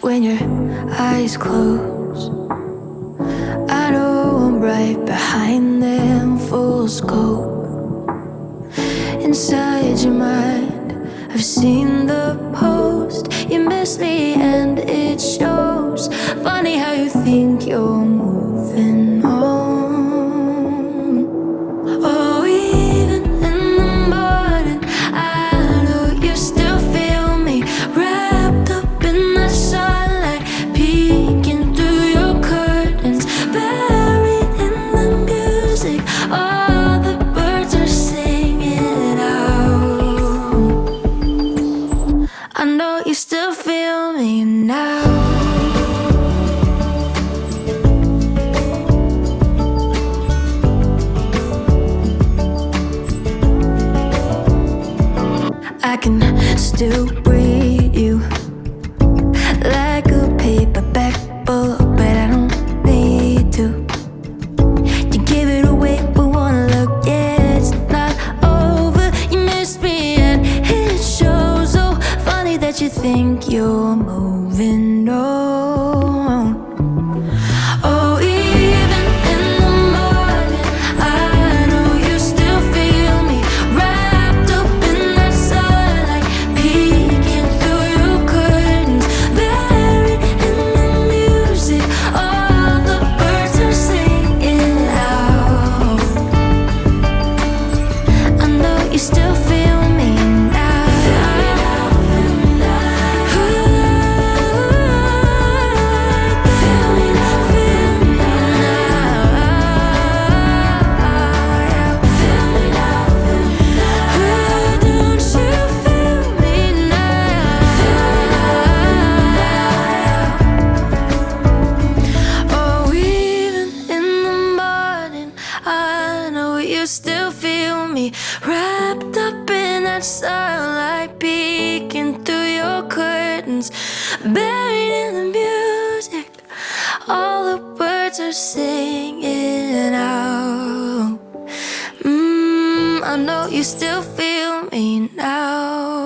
when your eyes close. I know I'm right behind them, full scope. Inside your mind, I've seen the post. You miss me and it shows. Funny how you think you're moving on. Oh, even in the morning, I know you still feel me, wrapped up in the sunlight, peeking through your curtains, buried in the music. All the birds are singing out. I know you still feel me now. I can still read you like a paperback book, but I don't need to. You give it away, but wanna look, yeah, it's not over. You miss me and it shows. So funny that you think you're moving on. Oh, even in the morning, I know you still feel me, wrapped up in that sunlight, peeking through your curtains, buried in the music. All the birds are singing out. I know you still feel me now. Feel me now, feel me now. Feel me now, feel me now. Feel me now, feel me now. Don't you feel me now? Feel me now. Oh, even in the morning, I know you still feel me, wrapped up in that sunlight, peeking through your curtains, buried in the music. All the birds are singing out. I know you still feel me now.